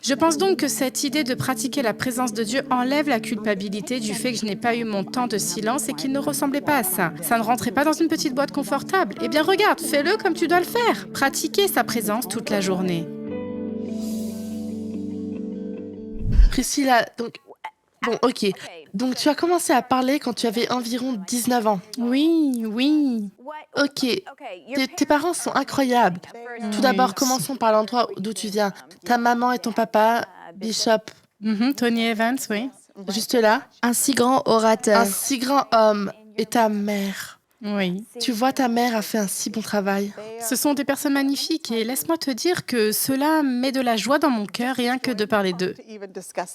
Je pense donc que cette idée de pratiquer la présence de Dieu enlève la culpabilité du fait que je n'ai pas eu mon temps de silence et qu'il ne ressemblait pas à ça. Ça ne rentrait pas dans une petite boîte confortable. Eh bien regarde, fais-le comme tu dois le faire. Pratiquer sa présence toute la journée. Priscilla, donc, bon, ok. Donc, tu as commencé à parler quand tu avais environ 19 ans. Oui. Ok. Tes parents sont incroyables. Tout d'abord, commençons par l'endroit d'où tu viens. Ta maman et ton papa, Bishop, Tony Evans, oui. juste là. Un si grand orateur. Un si grand homme. Et ta mère. Oui. Tu vois, ta mère a fait un si bon travail. Ce sont des personnes magnifiques et laisse-moi te dire que cela met de la joie dans mon cœur rien que de parler d'eux.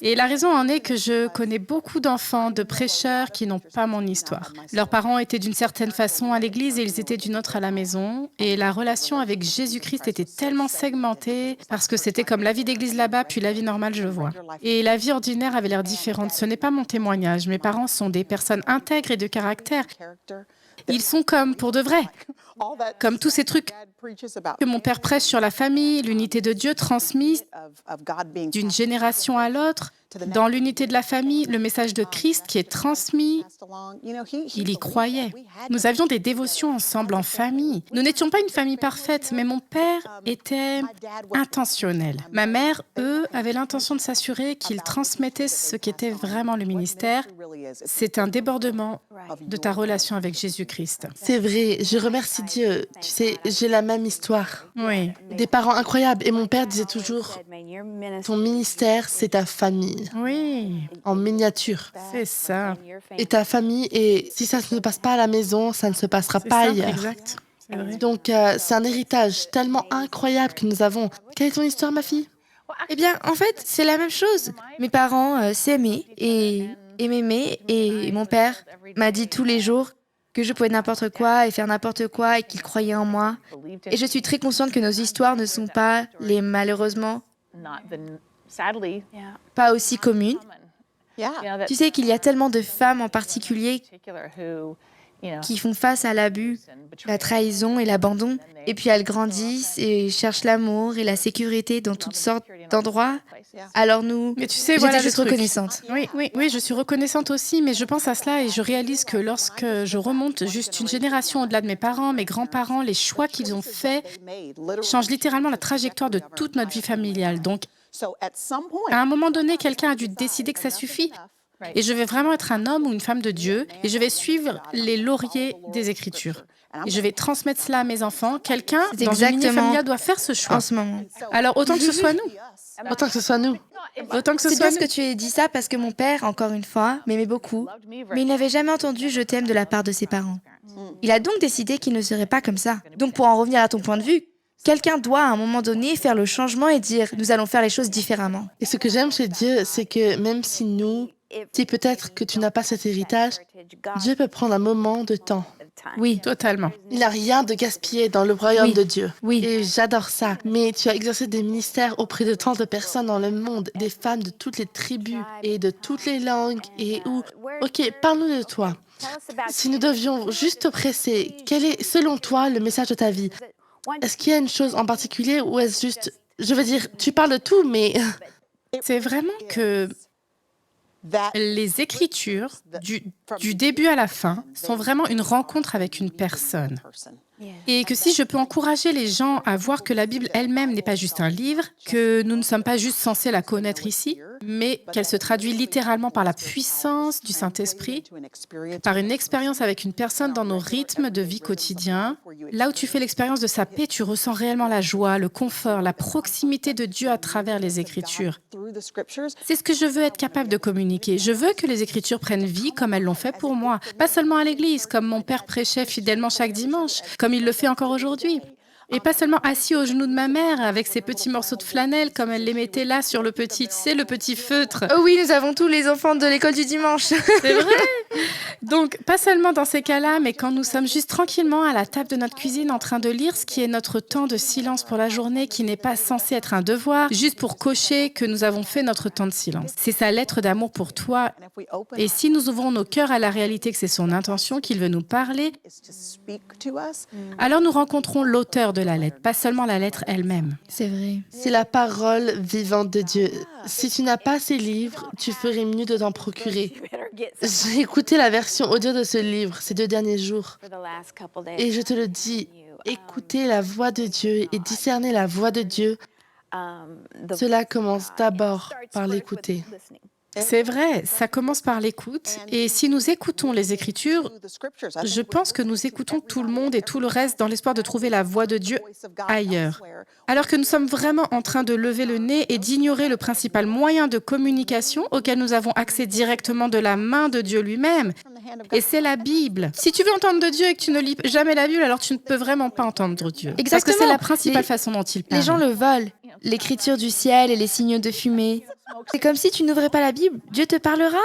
Et la raison en est que je connais beaucoup d'enfants, de prêcheurs qui n'ont pas mon histoire. Leurs parents étaient d'une certaine façon à l'église et ils étaient d'une autre à la maison. Et la relation avec Jésus-Christ était tellement segmentée parce que c'était comme la vie d'église là-bas puis la vie normale, je vois. Et la vie ordinaire avait l'air différente. Ce n'est pas mon témoignage. Mes parents sont des personnes intègres et de caractère. Ils sont comme pour de vrai. Comme tous ces trucs que mon père prêche sur la famille, l'unité de Dieu transmise d'une génération à l'autre, dans l'unité de la famille, le message de Christ qui est transmis, il y croyait. Nous avions des dévotions ensemble en famille. Nous n'étions pas une famille parfaite, mais mon père était intentionnel. Ma mère, eux, avaient l'intention de s'assurer qu'ils transmettaient ce qu'était vraiment le ministère. C'est un débordement de ta relation avec Jésus-Christ. C'est vrai, je remercie Dieu. Tu sais, j'ai la même histoire. Oui. Des parents incroyables. Et mon père disait toujours, ton ministère, c'est ta famille. Oui, En miniature. c'est ça. Et ta famille, et si ça ne se passe pas à la maison, ça ne se passera C'est pas ça, ailleurs. exact. C'est vrai. Donc, c'est un héritage tellement incroyable que nous avons. Quelle est ton histoire, ma fille? Eh bien, en fait, c'est la même chose. Mes parents s'aimaient et m'aimaient et mon père m'a dit tous les jours que je pouvais n'importe quoi et faire n'importe quoi et qu'il croyait en moi. Et je suis très consciente que nos histoires ne sont pas malheureusement, pas aussi communes. Tu sais qu'il y a tellement de femmes en particulier qui font face à l'abus, la trahison et l'abandon. Et puis elles grandissent et cherchent l'amour et la sécurité dans toutes sortes d'endroits. Alors Mais tu sais, j'étais voilà le juste truc. reconnaissante. Oui, je suis reconnaissante aussi, mais je pense à cela et je réalise que lorsque je remonte juste une génération au-delà de mes parents, mes grands-parents, les choix qu'ils ont faits changent littéralement la trajectoire de toute notre vie familiale. Donc, à un moment donné, quelqu'un a dû décider que ça suffit. Et je vais vraiment être un homme ou une femme de Dieu et je vais suivre les lauriers des Écritures. Et je vais transmettre cela à mes enfants. Quelqu'un C'est dans une lignée exactement familiale doit faire ce choix. En ce moment. Alors, autant que ce soit nous. Autant que ce soit nous. Autant que ce C'est soit bien nous. ce que tu aies dit ça parce que mon père, encore une fois, m'aimait beaucoup, mais il n'avait jamais entendu je t'aime de la part de ses parents. Il a donc décidé qu'il ne serait pas comme ça. Donc pour en revenir à ton point de vue, quelqu'un doit à un moment donné faire le changement et dire nous allons faire les choses différemment. Et ce que j'aime chez Dieu, c'est que même si peut-être que tu n'as pas cet héritage, Dieu peut prendre un moment de temps. Oui, totalement. Il n'y a rien de gaspillé dans le royaume Oui. de Dieu. Oui. Et j'adore ça. Mais tu as exercé des ministères auprès de tant de personnes dans le monde, des femmes de toutes les tribus et de toutes les langues. Ok, parle-nous de toi. Si nous devions juste te presser, quel est, selon toi, le message de ta vie? Est-ce qu'il y a une chose en particulier ou est-ce juste... Je veux dire, tu parles de tout, mais... C'est vraiment que les Écritures, du début à la fin, sont vraiment une rencontre avec une personne. Et que si je peux encourager les gens à voir que la Bible elle-même n'est pas juste un livre, que nous ne sommes pas juste censés la connaître ici, mais qu'elle se traduit littéralement par la puissance du Saint-Esprit, par une expérience avec une personne dans nos rythmes de vie quotidiens. Là où tu fais l'expérience de sa paix, tu ressens réellement la joie, le confort, la proximité de Dieu à travers les Écritures. C'est ce que je veux être capable de communiquer. Je veux que les Écritures prennent vie comme elles l'ont fait pour moi. Pas seulement à l'église, comme mon père prêchait fidèlement chaque dimanche, comme il le fait encore aujourd'hui. Et pas seulement assis aux genoux de ma mère avec ses petits morceaux de flanelle comme elle les mettait là sur le petit, tu sais, le petit feutre. Oh oui, nous avons tous les enfants de l'école du dimanche. C'est vrai. Donc, pas seulement dans ces cas-là, mais quand nous sommes juste tranquillement à la table de notre cuisine en train de lire ce qui est notre temps de silence pour la journée, qui n'est pas censé être un devoir, juste pour cocher que nous avons fait notre temps de silence. C'est sa lettre d'amour pour toi. Et si nous ouvrons nos cœurs à la réalité que c'est son intention, qu'il veut nous parler, alors nous rencontrons l'auteur de la lettre, pas seulement la lettre elle-même. C'est vrai. C'est la parole vivante de Dieu. Si tu n'as pas ces livres, tu ferais mieux de t'en procurer. J'ai écouté la version audio de ce livre ces 2 derniers jours. Et je te le dis, écouter la voix de Dieu et discerner la voix de Dieu, cela commence d'abord par l'écouter. C'est vrai, ça commence par l'écoute. Et si nous écoutons les Écritures, je pense que nous écoutons tout le monde et tout le reste dans l'espoir de trouver la voix de Dieu ailleurs. Alors que nous sommes vraiment en train de lever le nez et d'ignorer le principal moyen de communication auquel nous avons accès directement de la main de Dieu lui-même. Et c'est la Bible. Si tu veux entendre de Dieu et que tu ne lis jamais la Bible, alors tu ne peux vraiment pas entendre Dieu. Exactement. Parce que c'est la principale façon dont il parle. Les gens le volent. L'écriture du ciel et les signaux de fumée. C'est comme si tu n'ouvrais pas la Bible, Dieu te parlera.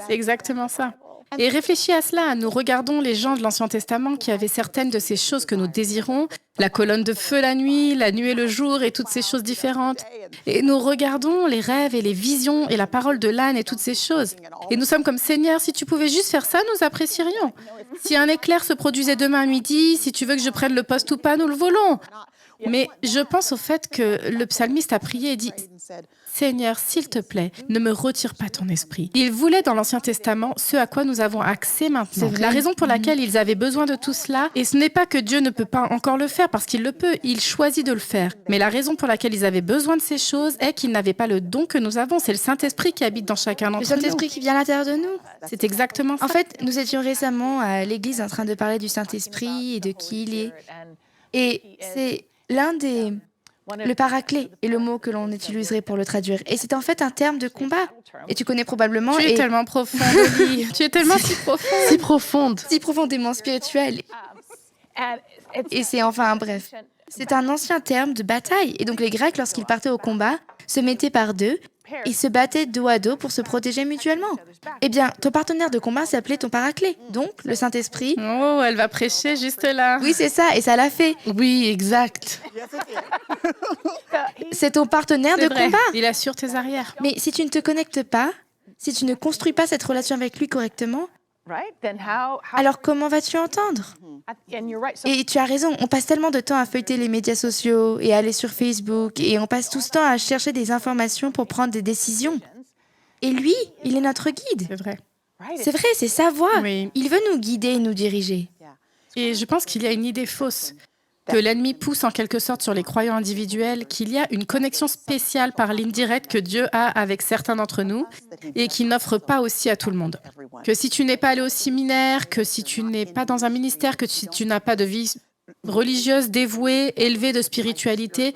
C'est exactement ça. Et réfléchis à cela, nous regardons les gens de l'Ancien Testament qui avaient certaines de ces choses que nous désirons, la colonne de feu la nuit et le jour et toutes ces choses différentes. Et nous regardons les rêves et les visions et la parole de l'âne et toutes ces choses. Et nous sommes comme Seigneur, si tu pouvais juste faire ça, nous apprécierions. Si un éclair se produisait demain à midi, si tu veux que je prenne le poste ou pas, nous le volons. Mais je pense au fait que le psalmiste a prié et dit « Seigneur, s'il te plaît, ne me retire pas ton esprit. » Il voulait dans l'Ancien Testament ce à quoi nous avons accès maintenant. La raison pour laquelle ils avaient besoin de tout cela, et ce n'est pas que Dieu ne peut pas encore le faire, parce qu'il le peut, il choisit de le faire. Mais la raison pour laquelle ils avaient besoin de ces choses est qu'ils n'avaient pas le don que nous avons. C'est le Saint-Esprit qui habite dans chacun d'entre nous. Le Saint-Esprit qui vient à l'intérieur de nous. C'est exactement ça. En fait, nous étions récemment à l'église en train de parler du Saint-Esprit et de qui il est. Et c'est le paraclet est le mot que l'on utiliserait pour le traduire. Et c'est en fait un terme de combat. Et tu connais probablement... Tu es tellement profonde, Oli. Tu es tellement si profonde. Si profonde. Si profondément spirituelle. Et c'est bref. C'est un ancien terme de bataille. Et donc les Grecs, lorsqu'ils partaient au combat, se mettaient par deux et se battaient dos à dos pour se protéger mutuellement. Eh bien, ton partenaire de combat s'appelait ton paraclet. Donc, le Saint-Esprit... Oh, elle va prêcher juste là. Oui, c'est ça, et ça l'a fait. Oui, exact. C'est ton partenaire de combat. Il assure tes arrières. Mais si tu ne te connectes pas, si tu ne construis pas cette relation avec lui correctement, alors comment vas-tu entendre? Et tu as raison, on passe tellement de temps à feuilleter les médias sociaux et à aller sur Facebook et on passe tout ce temps à chercher des informations pour prendre des décisions. Et lui, il est notre guide. C'est vrai. C'est vrai, c'est sa voix. Oui. Il veut nous guider et nous diriger. Et je pense qu'il y a une idée fausse, que l'ennemi pousse en quelque sorte sur les croyants individuels, qu'il y a une connexion spéciale par ligne directe que Dieu a avec certains d'entre nous et qu'il n'offre pas aussi à tout le monde. Que si tu n'es pas allé au séminaire, que si tu n'es pas dans un ministère, que si tu n'as pas de vie religieuse, dévouée, élevée de spiritualité,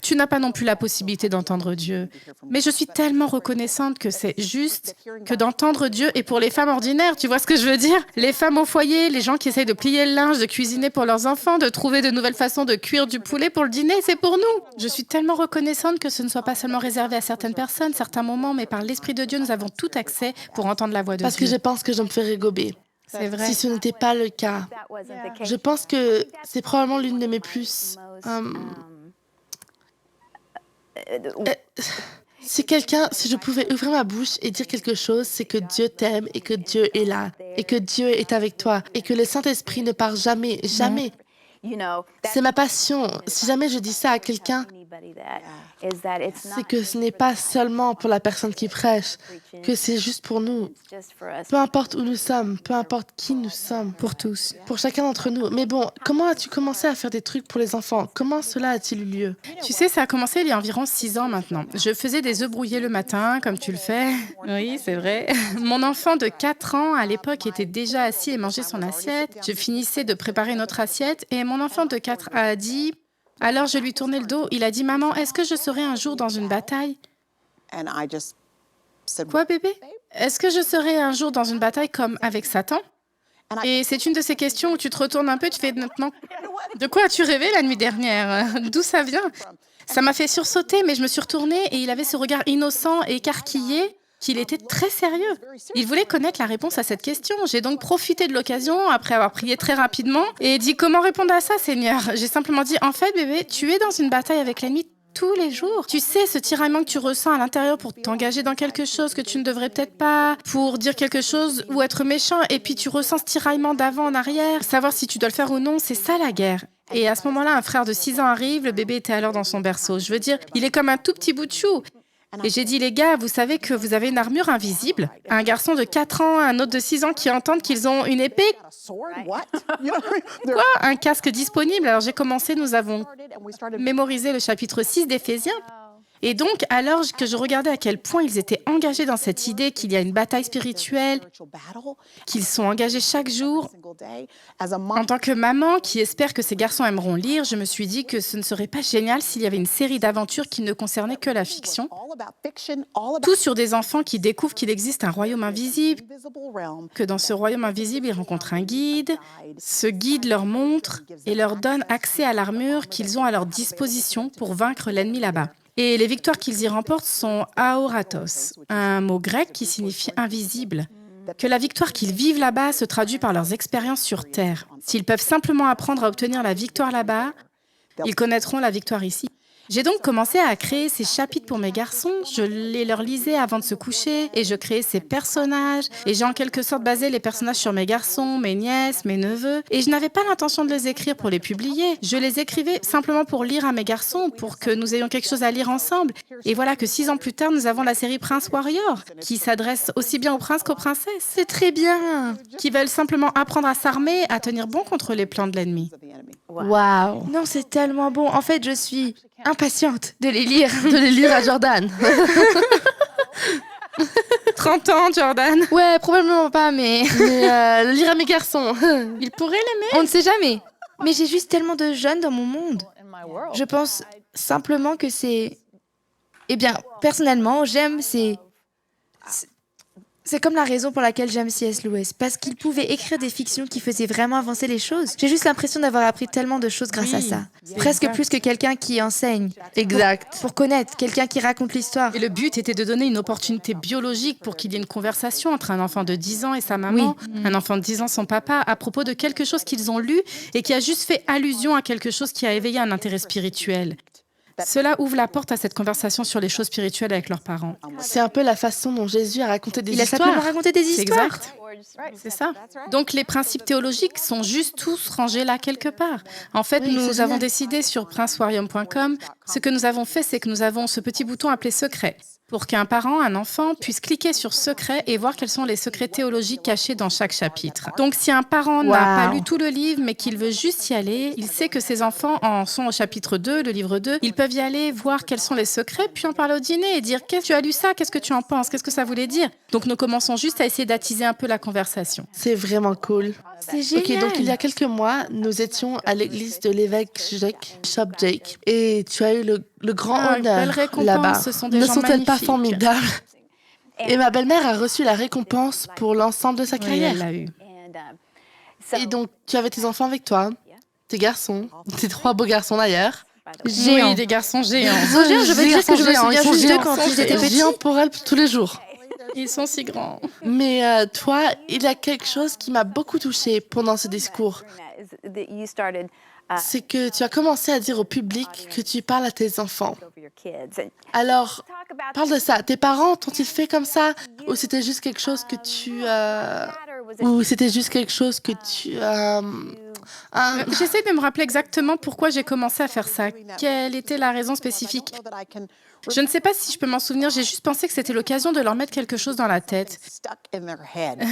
tu n'as pas non plus la possibilité d'entendre Dieu. Mais je suis tellement reconnaissante que c'est juste que d'entendre Dieu et pour les femmes ordinaires, tu vois ce que je veux dire? Les femmes au foyer, les gens qui essayent de plier le linge, de cuisiner pour leurs enfants, de trouver de nouvelles façons de cuire du poulet pour le dîner, c'est pour nous. Je suis tellement reconnaissante que ce ne soit pas seulement réservé à certaines personnes, certains moments, mais par l'Esprit de Dieu, nous avons tout accès pour entendre la voix de Parce Dieu. que je pense que je me ferais gober. C'est vrai. Si ce n'était pas le cas. Je pense que c'est probablement l'une de mes plus... si je pouvais ouvrir ma bouche et dire quelque chose, c'est que Dieu t'aime et que Dieu est là et que Dieu est avec toi et que le Saint-Esprit ne part jamais, jamais. C'est ma passion. Si jamais je dis ça à quelqu'un, c'est que ce n'est pas seulement pour la personne qui prêche, que c'est juste pour nous. Peu importe où nous sommes, peu importe qui nous sommes. Pour tous. Pour chacun d'entre nous. Mais bon, comment as-tu commencé à faire des trucs pour les enfants? Comment cela a-t-il eu lieu? Tu sais, ça a commencé il y a environ 6 ans maintenant. Je faisais des œufs brouillés le matin, comme tu le fais. Oui, c'est vrai. Mon enfant de 4 ans, à l'époque, était déjà assis et mangeait son assiette. Je finissais de préparer notre assiette et mon enfant de 4 ans a dit... Alors je lui tournais le dos. Il a dit « Maman, est-ce que je serai un jour dans une bataille ?» Quoi, bébé? Est-ce que je serai un jour dans une bataille comme avec Satan? Et c'est une de ces questions où tu te retournes un peu, tu fais maintenant... De quoi as-tu rêvé la nuit dernière? D'où ça vient? Ça m'a fait sursauter, mais je me suis retournée et il avait ce regard innocent et écarquillé qu'il était très sérieux. Il voulait connaître la réponse à cette question. J'ai donc profité de l'occasion, après avoir prié très rapidement, et dit « Comment répondre à ça, Seigneur ?» J'ai simplement dit « En fait, bébé, tu es dans une bataille avec l'ennemi tous les jours. Tu sais, ce tiraillement que tu ressens à l'intérieur pour t'engager dans quelque chose que tu ne devrais peut-être pas, pour dire quelque chose ou être méchant, et puis tu ressens ce tiraillement d'avant en arrière, savoir si tu dois le faire ou non, c'est ça la guerre. Et à ce moment-là, un frère de 6 ans arrive, le bébé était alors dans son berceau. Je veux dire, il est comme un tout petit bout de chou. Et j'ai dit, les gars, vous savez que vous avez une armure invisible? Un garçon de 4 ans, un autre de 6 ans qui entendent qu'ils ont une épée? Quoi? Un casque disponible? Alors j'ai commencé, nous avons mémorisé le chapitre 6 d'Éphésiens. Et donc, alors que je regardais à quel point ils étaient engagés dans cette idée qu'il y a une bataille spirituelle, qu'ils sont engagés chaque jour, en tant que maman qui espère que ces garçons aimeront lire, je me suis dit que ce ne serait pas génial s'il y avait une série d'aventures qui ne concernait que la fiction, tout sur des enfants qui découvrent qu'il existe un royaume invisible, que dans ce royaume invisible, ils rencontrent un guide, ce guide leur montre et leur donne accès à l'armure qu'ils ont à leur disposition pour vaincre l'ennemi là-bas. Et les victoires qu'ils y remportent sont aoratos, un mot grec qui signifie invisible. Que la victoire qu'ils vivent là-bas se traduit par leurs expériences sur Terre. S'ils peuvent simplement apprendre à obtenir la victoire là-bas, ils connaîtront la victoire ici. J'ai donc commencé à créer ces chapitres pour mes garçons. Je les leur lisais avant de se coucher et je créais ces personnages. Et j'ai en quelque sorte basé les personnages sur mes garçons, mes nièces, mes neveux. Et je n'avais pas l'intention de les écrire pour les publier. Je les écrivais simplement pour lire à mes garçons, pour que nous ayons quelque chose à lire ensemble. Et voilà que 6 ans plus tard, nous avons la série Prince Warrior, qui s'adresse aussi bien aux princes qu'aux princesses. C'est très bien. Qui veulent simplement apprendre à s'armer, à tenir bon contre les plans de l'ennemi. Waouh. Non, c'est tellement bon. En fait, je suis impatiente de les lire. De les lire à Jordan. 30 ans, Jordan. Ouais, probablement pas, mais Mais le lire à mes garçons. Il pourrait l'aimer. on ne sait jamais. Mais j'ai juste tellement de jeunes dans mon monde. Je pense simplement que c'est... Eh bien, personnellement, c'est comme la raison pour laquelle j'aime C.S. Lewis, parce qu'il pouvait écrire des fictions qui faisaient vraiment avancer les choses. J'ai juste l'impression d'avoir appris tellement de choses grâce à ça. Presque exact. plus que quelqu'un qui enseigne. Exact. Pour connaître, quelqu'un qui raconte l'histoire. Et le but était de donner une opportunité biologique pour qu'il y ait une conversation entre un enfant de 10 ans et sa maman, un enfant de 10 ans son papa, à propos de quelque chose qu'ils ont lu et qui a juste fait allusion à quelque chose qui a éveillé un intérêt spirituel. Cela ouvre la porte à cette conversation sur les choses spirituelles avec leurs parents. C'est un peu la façon dont Jésus a raconté des Il a simplement histoires. raconté des C'est histoires. exact. C'est ça. Donc les principes théologiques sont juste tous rangés là quelque part. En fait, Oui, c'est nous génial. avons décidé sur princewarium.com, ce que nous avons fait, c'est que nous avons ce petit bouton appelé secret, pour qu'un parent, un enfant, puisse cliquer sur secret et voir quels sont les secrets théologiques cachés dans chaque chapitre. Donc si un parent n'a pas Wow. lu tout le livre, mais qu'il veut juste y aller, il sait que ses enfants en sont au chapitre 2, le livre 2, ils peuvent y aller, voir quels sont les secrets, puis en parler au dîner et dire « Qu'est-ce que tu as lu ça? Qu'est-ce que tu en penses? Qu'est-ce que ça voulait dire ?» Donc nous commençons juste à essayer d'attiser un peu la conversation. C'est vraiment cool. C'est génial. Ok, donc il y a quelques mois, nous étions à l'église de l'évêque Jake, Bishop Jake, et tu as eu le grand Ah, honneur belle récompense, là-bas. ce sont des Ne gens sont-elles pas magnifiques. formidables? Et ma belle-mère a reçu la récompense pour l'ensemble de sa Oui, carrière. elle l'a eu. Et donc, tu avais tes enfants avec toi, tes garçons, tes 3 beaux garçons d'ailleurs. Géant. Oui, des garçons géants. Géant, je veux dire que je me souviens juste d'eux quand ils étaient petits. Géants pour elle tous les jours. Ils sont si grands. Mais toi, il y a quelque chose qui m'a beaucoup touchée pendant ce discours. C'est que tu as commencé à dire au public que tu parles à tes enfants. Alors, parle de ça. Tes parents t'ont-ils fait comme ça? Ou c'était juste quelque chose que tu... Ou c'était juste quelque chose que tu... J'essaie de me rappeler exactement pourquoi j'ai commencé à faire ça. Quelle était la raison spécifique? Je ne sais pas si je peux m'en souvenir, j'ai juste pensé que c'était l'occasion de leur mettre quelque chose dans la tête.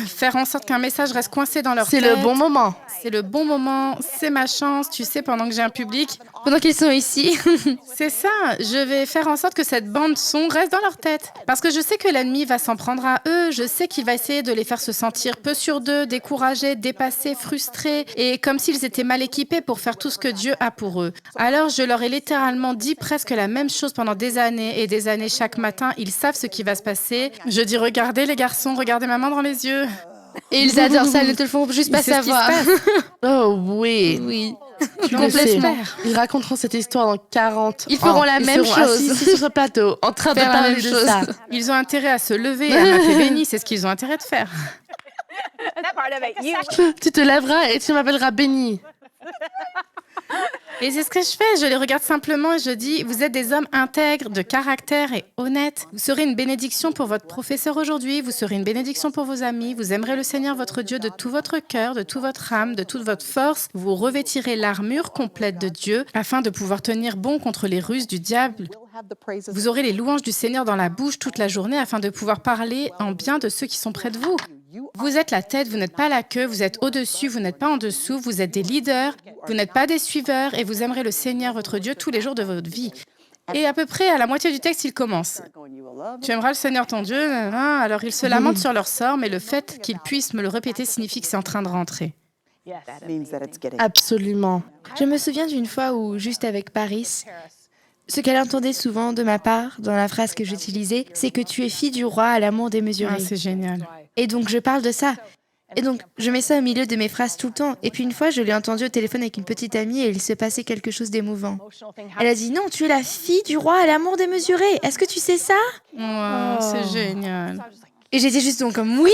Faire en sorte qu'un message reste coincé dans leur tête. C'est le bon moment. C'est le bon moment, c'est ma chance, tu sais, pendant que j'ai un public. Pendant qu'ils sont ici. C'est ça, je vais faire en sorte que cette bande son reste dans leur tête. Parce que je sais que l'ennemi va s'en prendre à eux, je sais qu'il va essayer de les faire se sentir peu sûrs d'eux, découragés, dépassés, frustrés, et comme s'ils étaient mal équipés pour faire tout ce que Dieu a pour eux. Alors je leur ai littéralement dit presque la même chose pendant des années et des années chaque matin, ils savent ce qui va se passer. Je dis, regardez les garçons, regardez maman dans les yeux. Et ils adorent ça, ils ne te le font juste pas Ils savent ce qui se savoir. passe. Oh oui. Oui. Tu le sais. Complètement. Ils raconteront cette histoire dans 40 Ils feront ans. la Ils même seront chose. assis ici sur ce plateau, en train de Faire la parler même de chose. ça. Ils ont intérêt à se lever et à m'appeler Béni, c'est ce qu'ils ont intérêt de faire. Tu te lèveras et tu m'appelleras Béni. Et c'est ce que je fais, je les regarde simplement et je dis, vous êtes des hommes intègres, de caractère et honnêtes. Vous serez une bénédiction pour votre professeur aujourd'hui, vous serez une bénédiction pour vos amis, vous aimerez le Seigneur votre Dieu de tout votre cœur, de toute votre âme, de toute votre force. Vous revêtirez l'armure complète de Dieu afin de pouvoir tenir bon contre les ruses du diable. Vous aurez les louanges du Seigneur dans la bouche toute la journée afin de pouvoir parler en bien de ceux qui sont près de vous. Vous êtes la tête, vous n'êtes pas la queue, vous êtes au-dessus, vous n'êtes pas en dessous, vous êtes des leaders, vous n'êtes pas des suiveurs et vous aimerez le Seigneur votre Dieu tous les jours de votre vie. Et à peu près à la moitié du texte, il commence. Tu aimeras le Seigneur ton Dieu, alors il se lamente sur leur sort, mais le fait qu'il puisse me le répéter signifie que c'est en train de rentrer. Absolument. Je me souviens d'une fois où, juste avec Paris, ce qu'elle entendait souvent de ma part, dans la phrase que j'utilisais, c'est que tu es fille du roi à l'amour démesuré. Ah, c'est génial. Et donc, je parle de ça. Et donc, je mets ça au milieu de mes phrases tout le temps. Et puis une fois, je l'ai entendu au téléphone avec une petite amie et il se passait quelque chose d'émouvant. Elle a dit, non, tu es la fille du roi à l'amour démesuré. Est-ce que tu sais ça? Wow, c'est génial. Et j'étais juste donc comme, oui,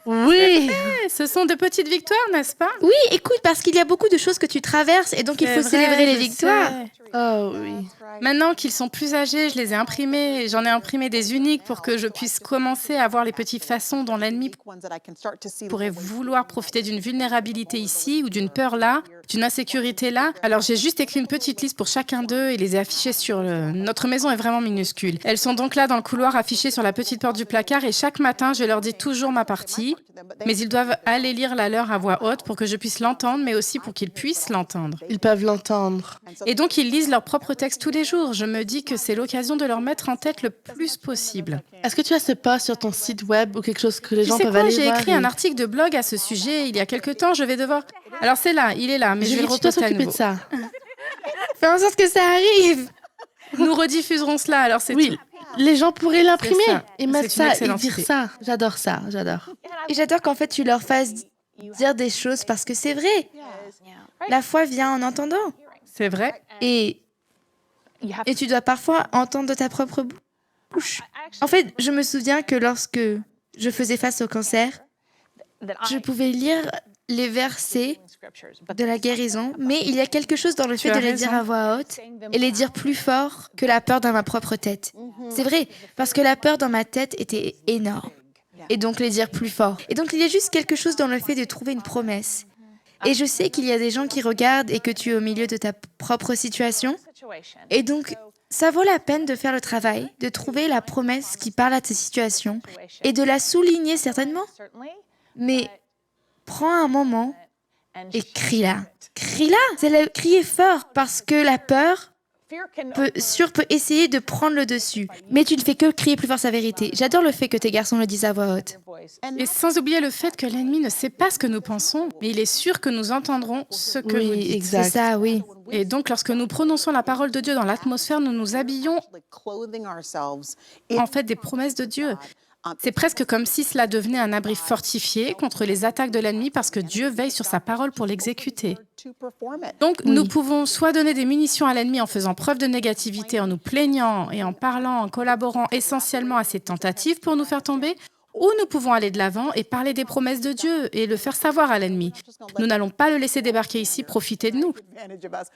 oui. Ce sont de petites victoires, n'est-ce pas? Oui, écoute, parce qu'il y a beaucoup de choses que tu traverses et donc il C'est faut vrai, célébrer les je victoires. sais. Oh oui. Maintenant qu'ils sont plus âgés, je les ai imprimés. J'en ai imprimé des uniques pour que je puisse commencer à voir les petites façons dont l'ennemi pourrait vouloir profiter d'une vulnérabilité ici ou d'une peur là, d'une insécurité là. Alors j'ai juste écrit une petite liste pour chacun d'eux et les ai affichées sur Notre maison est vraiment minuscule. Elles sont donc là dans le couloir affichées sur la petite porte du placard et chaque matin je leur dis toujours ma partie. Mais ils doivent aller lire la leur à voix haute pour que je puisse l'entendre, mais aussi pour qu'ils puissent l'entendre. Ils peuvent l'entendre. Et donc ils lisent leur propre texte tous les jours. Je me dis que c'est l'occasion de leur mettre en tête le plus possible. Est-ce que tu as ce post sur ton site web ou quelque chose que les Tu gens sais peuvent quoi, aller j'ai voir écrit un article de blog à ce sujet il y a quelque temps. Je vais devoir... Alors c'est là, il est là, mais je vais le Julie, tu dois reposter à s'occuper de nouveau. ça. Fais en sorte que ça arrive. Nous rediffuserons cela, alors c'est Oui, tout. les gens pourraient l'imprimer C'est ça. et mettre C'est une ça et excellente dire idée. ça. J'adore ça, j'adore. Et j'adore qu'en fait tu leur fasses dire des choses parce que c'est vrai. La foi vient en entendant. C'est vrai. Et tu dois parfois entendre de ta propre bouche. En fait, je me souviens que lorsque je faisais face au cancer, je pouvais lire les versets de la guérison, mais il y a quelque chose dans le fait as de les raison. dire à voix haute et les dire plus fort que la peur dans ma propre tête. C'est vrai, parce que la peur dans ma tête était énorme. Et donc les dire plus fort. Et donc il y a juste quelque chose dans le fait de trouver une promesse. Et je sais qu'il y a des gens qui regardent et que tu es au milieu de ta propre situation. Et donc, ça vaut la peine de faire le travail, de trouver la promesse qui parle à ta situation et de la souligner certainement. Mais prends un moment et crie-la. Crie-la. C'est le crier fort parce que la peur peut essayer de prendre le dessus. Mais tu ne fais que crier plus fort sa vérité. J'adore le fait que tes garçons le disent à voix haute. Et sans oublier le fait que l'ennemi ne sait pas ce que nous pensons, mais il est sûr que nous entendrons ce que vous Oui, dites. exact. C'est ça, oui. Et donc, lorsque nous prononçons la parole de Dieu dans l'atmosphère, nous nous habillons en fait des promesses de Dieu. C'est presque comme si cela devenait un abri fortifié contre les attaques de l'ennemi parce que Dieu veille sur sa parole pour l'exécuter. Donc, nous pouvons soit donner des munitions à l'ennemi en faisant preuve de négativité, en nous plaignant et en parlant, en collaborant essentiellement à ses tentatives pour nous faire tomber, ou nous pouvons aller de l'avant et parler des promesses de Dieu et le faire savoir à l'ennemi. Nous n'allons pas le laisser débarquer ici, profiter de nous.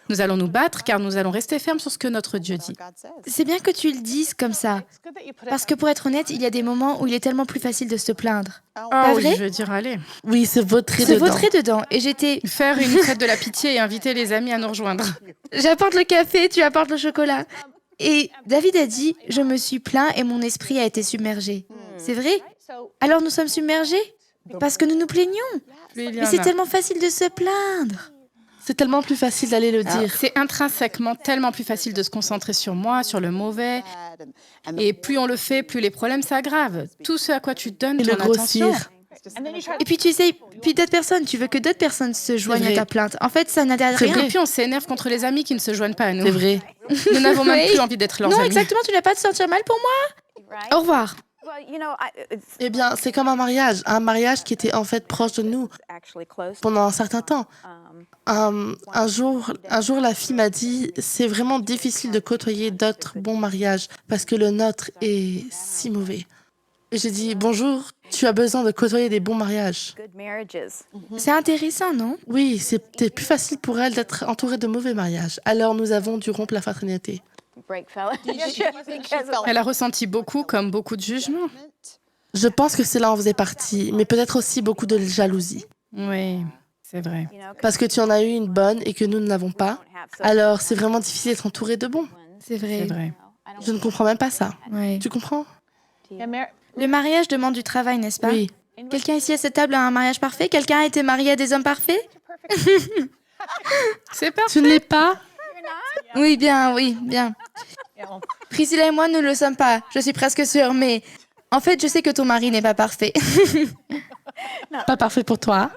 Nous allons nous battre car nous allons rester fermes sur ce que notre Dieu dit. C'est bien que tu le dises comme ça. Parce que pour être honnête, il y a des moments où il est tellement plus facile de se plaindre. Ah oui, vrai? je veux dire, allez. Oui, c'est vautré Se dedans. vautrer dedans. Et j'étais... Faire une fête de la pitié et inviter les amis à nous rejoindre. J'apporte le café, tu apportes le chocolat. Et David a dit, je me suis plaint et mon esprit a été submergé. C'est vrai? Alors nous sommes submergés? Parce que nous nous plaignons. Mais c'est tellement facile de se plaindre. C'est tellement plus facile d'aller le dire. C'est intrinsèquement tellement plus facile de se concentrer sur moi, sur le mauvais. Et plus on le fait, plus les problèmes s'aggravent. Tout ce à quoi tu donnes Et le ton attention. grossir. Et puis tu essayes, puis d'autres personnes, tu veux que d'autres personnes se joignent à vrai. ta plainte. En fait, ça n'aide à C'est rien. vrai. Et puis on s'énerve contre les amis qui ne se joignent pas à nous. C'est vrai. Nous n'avons même Oui. plus envie d'être leurs Non, amis. exactement, tu n'as pas de sentir mal pour moi. Au revoir. Eh bien, c'est comme un mariage qui était en fait proche de nous pendant un certain temps. Un jour, la fille m'a dit, c'est vraiment difficile de côtoyer d'autres bons mariages parce que le nôtre est si mauvais. Et j'ai dit, bonjour, tu as besoin de côtoyer des bons mariages. C'est intéressant, non? Oui, c'était plus facile pour elle d'être entourée de mauvais mariages. Alors nous avons dû rompre la fraternité. Elle a ressenti beaucoup, comme beaucoup de jugements. Je pense que cela en faisait partie, mais peut-être aussi beaucoup de jalousie. Oui, c'est vrai. Parce que tu en as eu une bonne et que nous ne l'avons pas. Alors c'est vraiment difficile d'être entourée de bons. C'est vrai. C'est vrai. Je ne comprends même pas ça. Ouais. Tu comprends? Le mariage demande du travail, n'est-ce pas? Oui. Quelqu'un ici à cette table a un mariage parfait? Quelqu'un a été marié à des hommes parfaits? C'est parfait. Tu ne l'es pas? Oui, bien. Priscilla et moi, nous ne le sommes pas. Je suis presque sûre, mais en fait, je sais que ton mari n'est pas parfait. Pas parfait pour toi.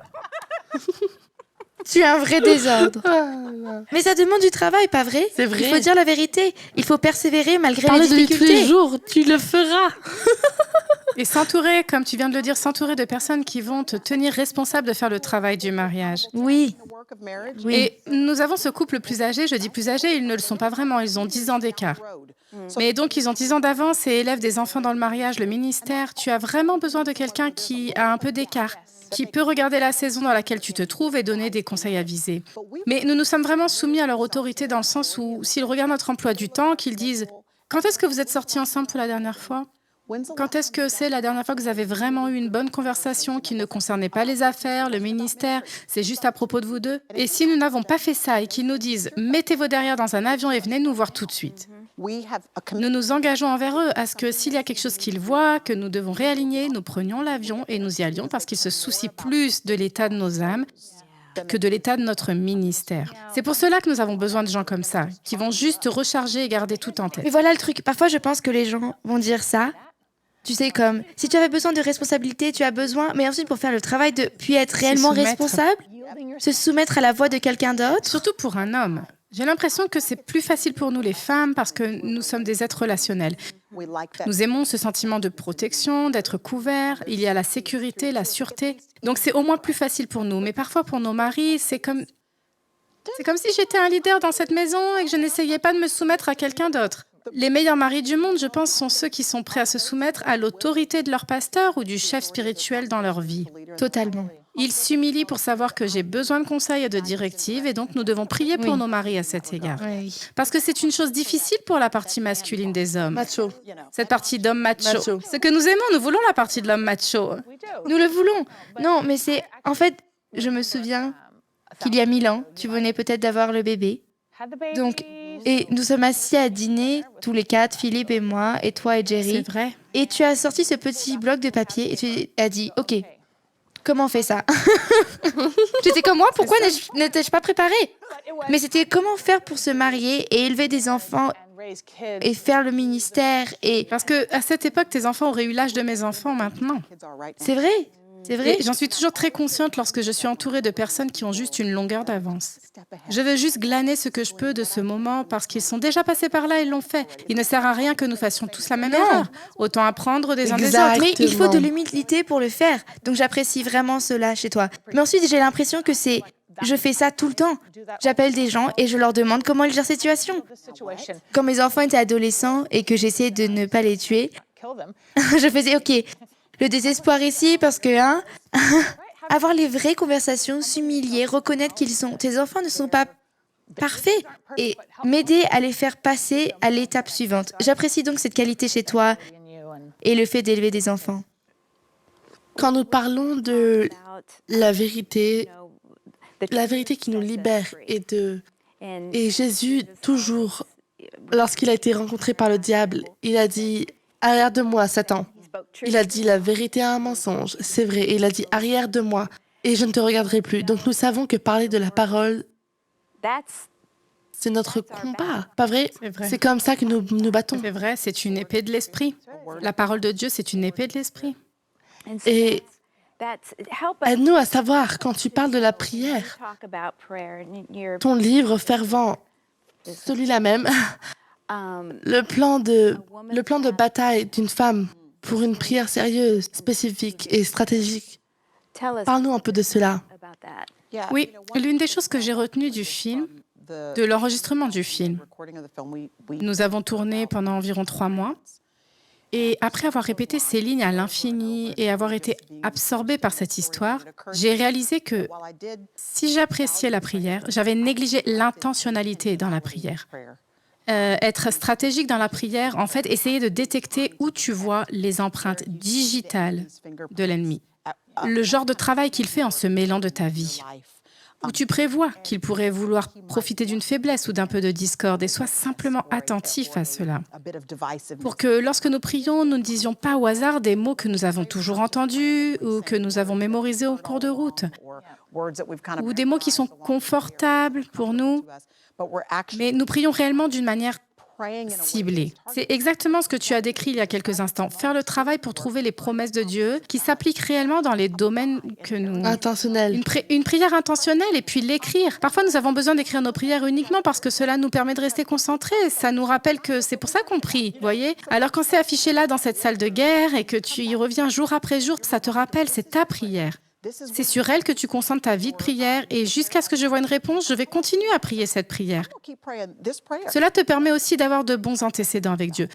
Tu es un vrai désordre. Ah, Mais ça demande du travail, pas vrai? c'est vrai. Il faut dire la vérité. Il faut persévérer malgré Parle les de lui tous les difficultés. jours, tu le feras. Et s'entourer, comme tu viens de le dire, s'entourer de personnes qui vont te tenir responsable de faire le travail du mariage. Oui. Et nous avons ce couple plus âgé, je dis plus âgé, ils ne le sont pas vraiment, ils ont 10 ans d'écart. Mais donc, ils ont 10 ans d'avance et élèvent des enfants dans le mariage, le ministère. Tu as vraiment besoin de quelqu'un qui a un peu d'écart, qui peut regarder la saison dans laquelle tu te trouves et donner des conseils avisés. Mais nous nous sommes vraiment soumis à leur autorité dans le sens où, s'ils regardent notre emploi du temps, qu'ils disent « Quand est-ce que vous êtes sortis ensemble pour la dernière fois ? Quand est-ce que c'est la dernière fois que vous avez vraiment eu une bonne conversation qui ne concernait pas les affaires, le ministère, c'est juste à propos de vous deux ?» Et si nous n'avons pas fait ça et qu'ils nous disent « Mettez vos derrière dans un avion et venez nous voir tout de suite », nous nous engageons envers eux à ce que s'il y a quelque chose qu'ils voient, que nous devons réaligner, nous prenions l'avion et nous y allions parce qu'ils se soucient plus de l'état de nos âmes que de l'état de notre ministère. C'est pour cela que nous avons besoin de gens comme ça, qui vont juste recharger et garder tout en tête. Mais voilà le truc. Parfois, je pense que les gens vont dire ça. Tu sais, comme, si tu avais besoin de responsabilité, tu as besoin, mais ensuite pour faire le travail de, puis être réellement soumettre. responsable, se soumettre à la voix de quelqu'un d'autre. Surtout pour un homme. J'ai l'impression que c'est plus facile pour nous les femmes parce que nous sommes des êtres relationnels. Nous aimons ce sentiment de protection, d'être couverts. Il y a la sécurité, la sûreté. Donc c'est au moins plus facile pour nous. Mais parfois pour nos maris, c'est comme si j'étais un leader dans cette maison et que je n'essayais pas de me soumettre à quelqu'un d'autre. Les meilleurs maris du monde, je pense, sont ceux qui sont prêts à se soumettre à l'autorité de leur pasteur ou du chef spirituel dans leur vie. Totalement. Ils s'humilient pour savoir que j'ai besoin de conseils et de directives et donc nous devons prier pour Oui. nos maris à cet égard. Oui. Parce que c'est une chose difficile pour la partie masculine des hommes. Macho. Cette partie d'homme macho. Macho. Ce que nous aimons, nous voulons la partie de l'homme macho. Nous le voulons. Non, mais c'est... En fait, je me souviens qu'il y a 1000 ans, tu venais peut-être d'avoir le bébé. Donc, et nous sommes assis à dîner, tous les quatre, Philippe et moi, et toi et Jerry. C'est vrai. Et tu as sorti ce petit bloc de papier et tu as dit, OK, comment on fait ça? J'étais comme moi, pourquoi n'étais-je pas préparée? Mais c'était comment faire pour se marier et élever des enfants et faire le ministère et... Parce qu'à cette époque, tes enfants auraient eu l'âge de mes enfants maintenant. C'est vrai, c'est vrai. Et j'en suis toujours très consciente lorsque je suis entourée de personnes qui ont juste une longueur d'avance. Je veux juste glaner ce que je peux de ce moment parce qu'ils sont déjà passés par là et l'ont fait. Il ne sert à rien que nous fassions tous la même Non. erreur. Autant apprendre des uns des Exact. autres. Mais il faut de Exactement. l'humilité pour le faire. Donc j'apprécie vraiment cela chez toi. Mais ensuite, j'ai l'impression que c'est... Je fais ça tout le temps. J'appelle des gens et je leur demande comment ils gèrent cette situation. Quand mes enfants étaient adolescents et que j'essayais de ne pas les tuer, je faisais OK. Le désespoir ici parce que, hein, avoir les vraies conversations, s'humilier, reconnaître qu'ils sont... Tes enfants ne sont pas parfaits et m'aider à les faire passer à l'étape suivante. J'apprécie donc cette qualité chez toi et le fait d'élever des enfants. Quand nous parlons de la vérité qui nous libère et Jésus, toujours, lorsqu'il a été rencontré par le diable, il a dit « Arrière de moi, Satan ». Il a dit « La vérité a un mensonge ». C'est vrai. Et il a dit « Arrière de moi et je ne te regarderai plus ». Donc nous savons que parler de la parole, c'est notre combat. Pas vrai? C'est vrai. C'est comme ça que nous nous battons. C'est vrai, c'est une épée de l'esprit. La parole de Dieu, c'est une épée de l'esprit. Et aide-nous à savoir, quand tu parles de la prière, ton livre fervent, celui-là même, le plan de bataille d'une femme pour une prière sérieuse, spécifique et stratégique. Parle-nous un peu de cela. Oui, l'une des choses que j'ai retenues du film, de l'enregistrement du film, nous avons tourné pendant environ 3 mois. Et après avoir répété ces lignes à l'infini et avoir été absorbée par cette histoire, j'ai réalisé que si j'appréciais la prière, j'avais négligé l'intentionnalité dans la prière. Être stratégique dans la prière, en fait, essayer de détecter où tu vois les empreintes digitales de l'ennemi, le genre de travail qu'il fait en se mêlant de ta vie, où tu prévois qu'il pourrait vouloir profiter d'une faiblesse ou d'un peu de discorde, et sois simplement attentif à cela. Pour que lorsque nous prions, nous ne disions pas au hasard des mots que nous avons toujours entendus ou que nous avons mémorisés au cours de route, ou des mots qui sont confortables pour nous, mais nous prions réellement d'une manière ciblée. C'est exactement ce que tu as décrit il y a quelques instants. Faire le travail pour trouver les promesses de Dieu qui s'appliquent réellement dans les domaines que nous... Intentionnel. Une prière intentionnelle et puis l'écrire. Parfois, nous avons besoin d'écrire nos prières uniquement parce que cela nous permet de rester concentrés. Ça nous rappelle que c'est pour ça qu'on prie, voyez. Alors quand c'est affiché là dans cette salle de guerre et que tu y reviens jour après jour, ça te rappelle, c'est ta prière. C'est sur elle que tu concentres ta vie de prière et jusqu'à ce que je voie une réponse, je vais continuer à prier cette prière. Cela te permet aussi d'avoir de bons antécédents avec Dieu.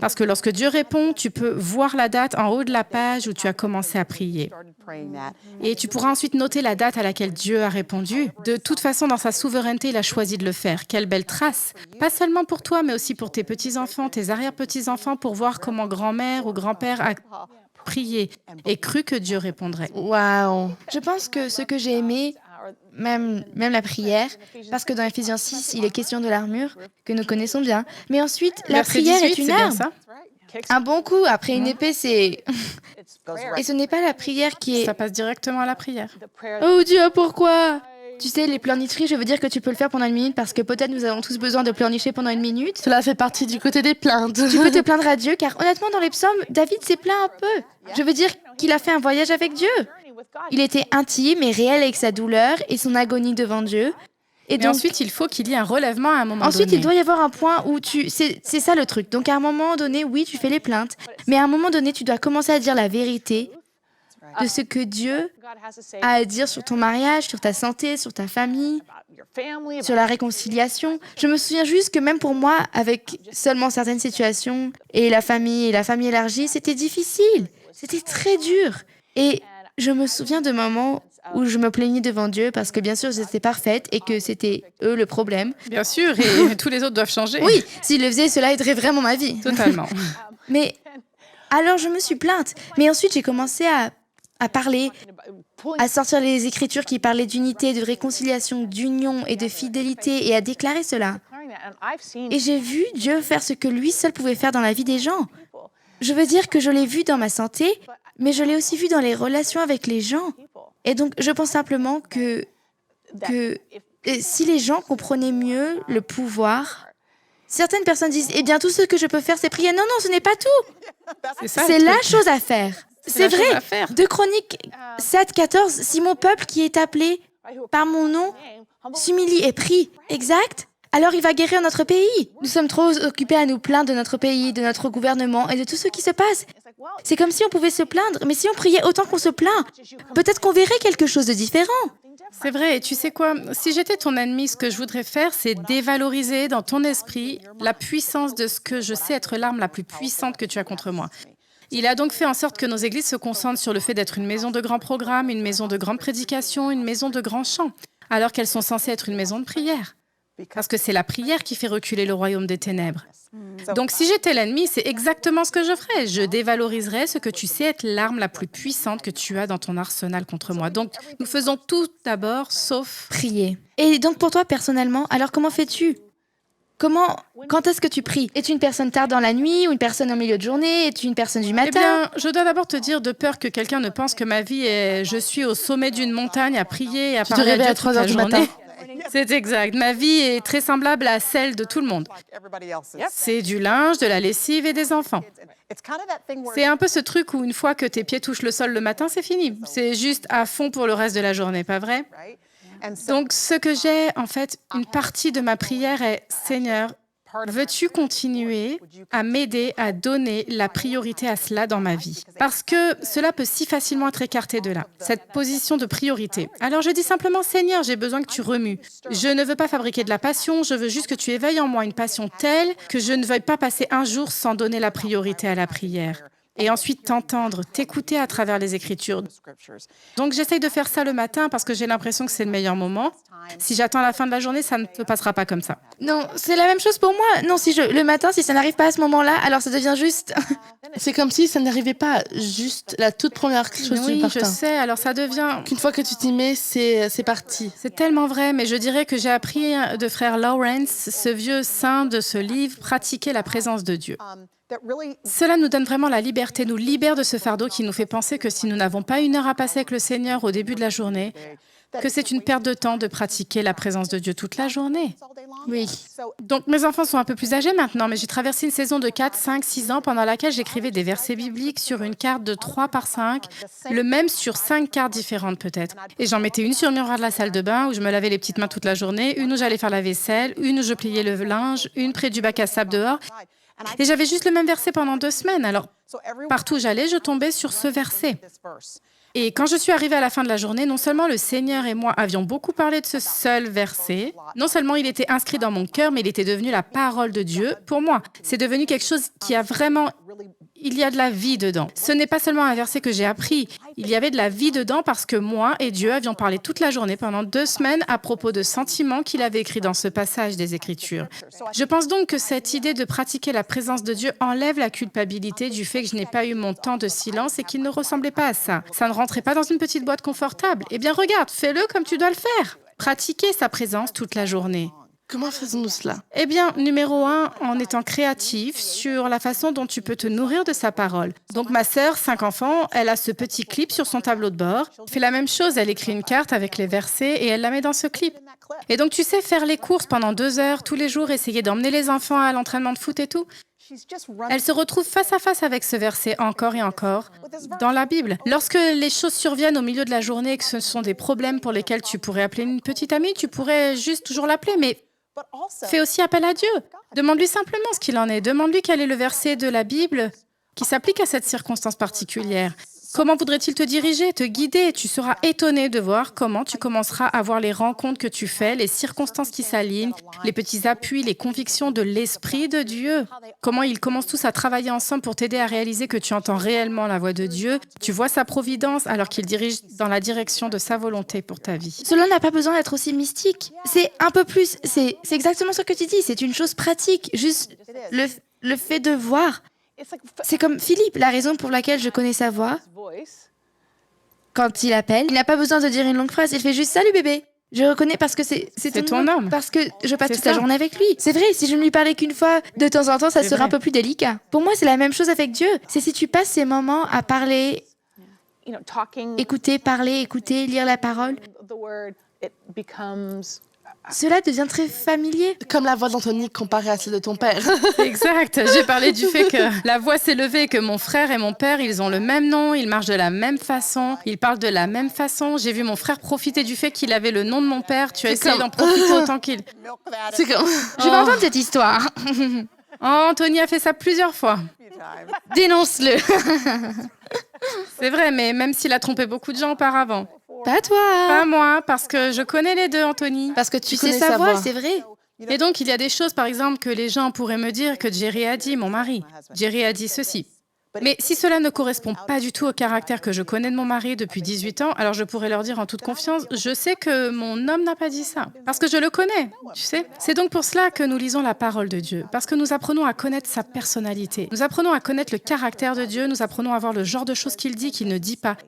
Parce que lorsque Dieu répond, tu peux voir la date en haut de la page où tu as commencé à prier. Et tu pourras ensuite noter la date à laquelle Dieu a répondu. De toute façon, dans sa souveraineté, il a choisi de le faire. Quelle belle trace! Pas seulement pour toi, mais aussi pour tes petits-enfants, tes arrière-petits-enfants, pour voir comment grand-mère ou grand-père a prié et cru que Dieu répondrait. Waouh. Je pense que ce que j'ai aimé, même la prière, parce que dans Ephésiens 6, il est question de l'armure, que nous connaissons bien. Mais ensuite, la Verset prière 18, est une c'est bien arme. ça? Un bon coup après une épée, c'est... Et ce n'est pas la prière qui est... Ça passe directement à la prière. Oh Dieu, pourquoi? Tu sais, les pleurnicheries, je veux dire que tu peux le faire pendant une minute parce que peut-être nous avons tous besoin de pleurnicher pendant une minute. Cela fait partie du côté des plaintes. Tu peux te plaindre à Dieu car honnêtement, dans les psaumes, David s'est plaint un peu. Je veux dire qu'il a fait un voyage avec Dieu. Il était intime et réel avec sa douleur et son agonie devant Dieu. Et Et donc, ensuite, il faut qu'il y ait un relèvement à un moment ensuite, donné. il doit y avoir un point où tu... C'est ça le truc. Donc à un moment donné, oui, tu fais les plaintes. Mais à un moment donné, tu dois commencer à dire la vérité de ce que Dieu a à dire sur ton mariage, sur ta santé, sur ta famille, sur la réconciliation. Je me souviens juste que même pour moi, avec seulement certaines situations et la famille élargie, c'était difficile. C'était très dur. Et je me souviens de moments où je me plaignais devant Dieu parce que bien sûr, j'étais parfaite et que c'était eux le problème. Bien sûr, et tous les autres doivent changer. Oui, s'ils le faisaient, cela aiderait vraiment ma vie. Totalement. Mais alors je me suis plainte. Mais ensuite, j'ai commencé à parler, à sortir les écritures qui parlaient d'unité, de réconciliation, d'union et de fidélité et à déclarer cela. Et j'ai vu Dieu faire ce que lui seul pouvait faire dans la vie des gens. Je veux dire que je l'ai vu dans ma santé, mais je l'ai aussi vu dans les relations avec les gens. Et donc, je pense simplement que si les gens comprenaient mieux le pouvoir, certaines personnes disent, eh bien, tout ce que je peux faire, c'est prier. Non, non, ce n'est pas tout. C'est ça, C'est le la truc. chose à faire. C'est la chose vrai. à faire. 2 Chroniques 7, 14, si mon peuple qui est appelé par mon nom s'humilie et prie, exact, alors il va guérir notre pays. Nous sommes trop occupés à nous plaindre de notre pays, de notre gouvernement et de tout ce qui se passe. C'est comme si on pouvait se plaindre, mais si on priait autant qu'on se plaint, peut-être qu'on verrait quelque chose de différent. C'est vrai, et tu sais quoi? Si j'étais ton ennemi, ce que je voudrais faire, c'est dévaloriser dans ton esprit la puissance de ce que je sais être l'arme la plus puissante que tu as contre moi. Il a donc fait en sorte que nos églises se concentrent sur le fait d'être une maison de grands programmes, une maison de grandes prédications, une maison de grands chants, alors qu'elles sont censées être une maison de prière. Parce que c'est la prière qui fait reculer le royaume des ténèbres. Donc si j'étais l'ennemi, c'est exactement ce que je ferais. Je dévaloriserais ce que tu sais être l'arme la plus puissante que tu as dans ton arsenal contre moi. Donc nous faisons tout d'abord, sauf... Prier. Et donc pour toi personnellement, alors comment fais-tu? Quand est-ce que tu pries? Es-tu une personne tard dans la nuit ou une personne au milieu de journée? Es-tu une personne du Eh matin? bien, je dois d'abord te dire, de peur que quelqu'un ne pense que ma vie est... Je suis au sommet d'une montagne à prier et à Tu te parler à réveilles Dieu à 3 toute la heures du journée. matin. C'est exact. Ma vie est très semblable à celle de tout le monde. C'est du linge, de la lessive et des enfants. C'est un peu ce truc où une fois que tes pieds touchent le sol le matin, c'est fini. C'est juste à fond pour le reste de la journée, pas vrai? Donc, ce que j'ai, en fait, une partie de ma prière est « Seigneur, Veux-tu continuer à m'aider à donner la priorité à cela dans ma vie? Parce que cela peut si facilement être écarté de là, cette position de priorité. Alors je dis simplement, Seigneur, j'ai besoin que tu remues. Je ne veux pas fabriquer de la passion, je veux juste que tu éveilles en moi une passion telle que je ne veuille pas passer un jour sans donner la priorité à la prière. Et ensuite t'entendre, t'écouter à travers les Écritures. Donc j'essaye de faire ça le matin parce que j'ai l'impression que c'est le meilleur moment. Si j'attends la fin de la journée, ça ne se passera pas comme ça. Non, c'est la même chose pour moi. Non, le matin, si ça n'arrive pas à ce moment-là, alors ça devient juste... C'est comme si ça n'arrivait pas juste la toute première chose du Oui, matin. je sais, alors ça devient... Qu'une fois que tu t'y mets, c'est parti. C'est tellement vrai, mais je dirais que j'ai appris de frère Lawrence, ce vieux saint de ce livre, Pratiquer la présence de Dieu. Cela nous donne vraiment la liberté, nous libère de ce fardeau qui nous fait penser que si nous n'avons pas 1 heure à passer avec le Seigneur au début de la journée, que c'est une perte de temps de pratiquer la présence de Dieu toute la journée. Oui. Donc mes enfants sont un peu plus âgés maintenant, mais j'ai traversé une saison de 4, 5, 6 ans pendant laquelle j'écrivais des versets bibliques sur une carte de 3 par 5, le même sur 5 cartes différentes peut-être. Et j'en mettais une sur le miroir de la salle de bain où je me lavais les petites mains toute la journée, une où j'allais faire la vaisselle, une où je pliais le linge, une près du bac à sable dehors. Et j'avais juste le même verset pendant 2 semaines. Alors, partout où j'allais, je tombais sur ce verset. Et quand je suis arrivée à la fin de la journée, non seulement le Seigneur et moi avions beaucoup parlé de ce seul verset, non seulement il était inscrit dans mon cœur, mais il était devenu la parole de Dieu pour moi. C'est devenu quelque chose qui a vraiment... Il y a de la vie dedans. Ce n'est pas seulement un verset que j'ai appris, il y avait de la vie dedans parce que moi et Dieu avions parlé toute la journée pendant 2 semaines à propos de sentiments qu'il avait écrits dans ce passage des Écritures. Je pense donc que cette idée de pratiquer la présence de Dieu enlève la culpabilité du fait que je n'ai pas eu mon temps de silence et qu'il ne ressemblait pas à ça. Ça ne rentrait pas dans une petite boîte confortable. Eh bien regarde, fais-le comme tu dois le faire. Pratiquer sa présence toute la journée. Comment faisons-nous cela? Eh bien, numéro 1, en étant créatif sur la façon dont tu peux te nourrir de sa parole. Donc ma sœur, 5 enfants, elle a ce petit clip sur son tableau de bord. Elle fait la même chose, elle écrit une carte avec les versets et elle la met dans ce clip. Et donc tu sais, faire les courses pendant 2 heures tous les jours, essayer d'emmener les enfants à l'entraînement de foot et tout. Elle se retrouve face à face avec ce verset encore et encore dans la Bible. Lorsque les choses surviennent au milieu de la journée et que ce sont des problèmes pour lesquels tu pourrais appeler une petite amie, tu pourrais juste toujours l'appeler, mais fais aussi appel à Dieu. Demande-lui simplement ce qu'il en est. Demande-lui quel est le verset de la Bible qui s'applique à cette circonstance particulière. Comment voudrait-il te diriger, te guider? Tu seras étonné de voir comment tu commenceras à voir les rencontres que tu fais, les circonstances qui s'alignent, les petits appuis, les convictions de l'Esprit de Dieu. Comment ils commencent tous à travailler ensemble pour t'aider à réaliser que tu entends réellement la voix de Dieu. Tu vois sa providence alors qu'il dirige dans la direction de sa volonté pour ta vie. Cela n'a pas besoin d'être aussi mystique. C'est un peu plus... C'est exactement ce que tu dis. C'est une chose pratique. Juste le fait de voir. C'est comme Philippe, la raison pour laquelle je connais sa voix. Quand il appelle, il n'a pas besoin de dire une longue phrase. Il fait juste « Salut bébé ». Je reconnais parce que c'est ton homme. Parce que je passe C'est toute la ça. journée avec lui. C'est vrai, si je ne lui parlais qu'une fois, de temps en temps, ça C'est serait vrai. un peu plus délicat. Pour moi, c'est la même chose avec Dieu. C'est si tu passes ces moments à parler, écouter, parler, écouter, lire la parole, cela devient très familier. Comme la voix d'Anthony comparée à celle de ton père. Exact. J'ai parlé du fait que la voix s'est levée, que mon frère et mon père, ils ont le même nom, ils marchent de la même façon, ils parlent de la même façon. J'ai vu mon frère profiter du fait qu'il avait le nom de mon père. Tu as essayé d'en profiter autant qu'il... C'est comme... Je vais entendre cette histoire. Oh, Anthony a fait ça plusieurs fois. Dénonce-le. C'est vrai, mais même s'il a trompé beaucoup de gens auparavant. Pas toi. Pas moi, parce que je connais les deux, Anthony. Parce que tu sais connais sa sa voix, voix. c'est vrai. Et donc, il y a des choses, par exemple, que les gens pourraient me dire que Jerry a dit, mon mari. Jerry a dit ceci. Mais si cela ne correspond pas du tout au caractère que je connais de mon mari depuis 18 ans, alors je pourrais leur dire en toute confiance, je sais que mon homme n'a pas dit ça. Parce que je le connais, tu sais. C'est donc pour cela que nous lisons la parole de Dieu. Parce que nous apprenons à connaître sa personnalité. Nous apprenons à connaître le caractère de Dieu. Nous apprenons à voir le genre de choses qu'il dit, qu'il ne dit pas.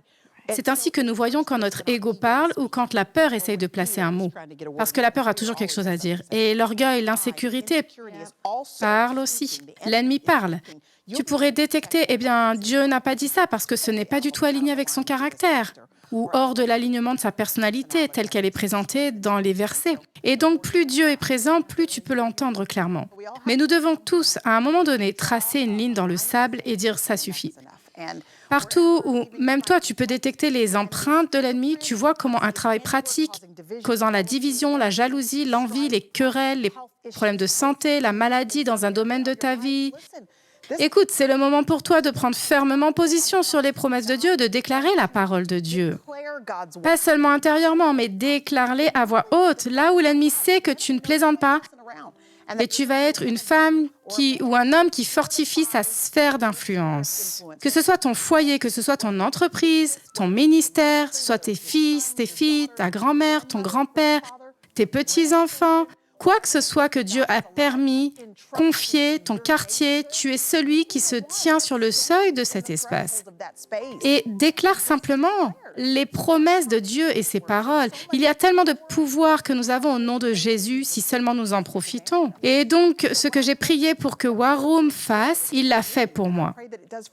C'est ainsi que nous voyons quand notre ego parle ou quand la peur essaye de placer un mot. Parce que la peur a toujours quelque chose à dire. Et l'orgueil, l'insécurité parlent aussi. L'ennemi parle. Tu pourrais détecter, eh bien, Dieu n'a pas dit ça parce que ce n'est pas du tout aligné avec son caractère ou hors de l'alignement de sa personnalité telle qu'elle est présentée dans les versets. Et donc, plus Dieu est présent, plus tu peux l'entendre clairement. Mais nous devons tous, à un moment donné, tracer une ligne dans le sable et dire « ça suffit ». Partout où, même toi, tu peux détecter les empreintes de l'ennemi, tu vois comment un travail pratique causant la division, la jalousie, l'envie, les querelles, les problème de santé, la maladie dans un domaine de ta vie. Écoute, c'est le moment pour toi de prendre fermement position sur les promesses de Dieu, de déclarer la parole de Dieu. Pas seulement intérieurement, mais déclare-les à voix haute, là où l'ennemi sait que tu ne plaisantes pas. Et tu vas être une femme ou un homme qui fortifie sa sphère d'influence. Que ce soit ton foyer, que ce soit ton entreprise, ton ministère, que ce soit tes fils, tes filles, ta grand-mère, ton grand-père, tes petits-enfants, quoi que ce soit que Dieu a permis, confié, ton quartier, tu es celui qui se tient sur le seuil de cet espace. Et déclare simplement les promesses de Dieu et ses paroles. Il y a tellement de pouvoir que nous avons au nom de Jésus si seulement nous en profitons. Et donc, ce que j'ai prié pour que War Room fasse, il l'a fait pour moi.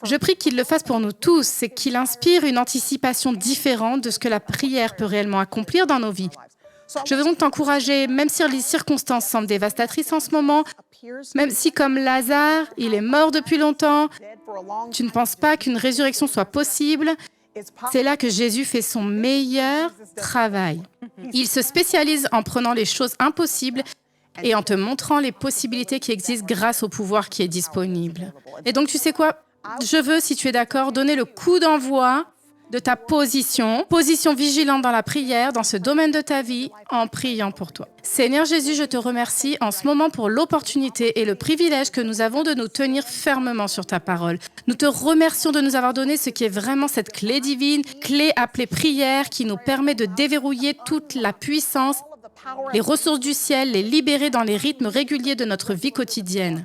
Je prie qu'il le fasse pour nous tous, c'est qu'il inspire une anticipation différente de ce que la prière peut réellement accomplir dans nos vies. Je veux donc t'encourager, même si les circonstances semblent dévastatrices en ce moment, même si comme Lazare, il est mort depuis longtemps, tu ne penses pas qu'une résurrection soit possible, c'est là que Jésus fait son meilleur travail. Il se spécialise en prenant les choses impossibles et en te montrant les possibilités qui existent grâce au pouvoir qui est disponible. Et donc, tu sais quoi? Je veux, si tu es d'accord, donner le coup d'envoi de ta position vigilante dans la prière, dans ce domaine de ta vie, en priant pour toi. Seigneur Jésus, je te remercie en ce moment pour l'opportunité et le privilège que nous avons de nous tenir fermement sur ta parole. Nous te remercions de nous avoir donné ce qui est vraiment cette clé divine, clé appelée prière, qui nous permet de déverrouiller toute la puissance, les ressources du ciel, les libérer dans les rythmes réguliers de notre vie quotidienne.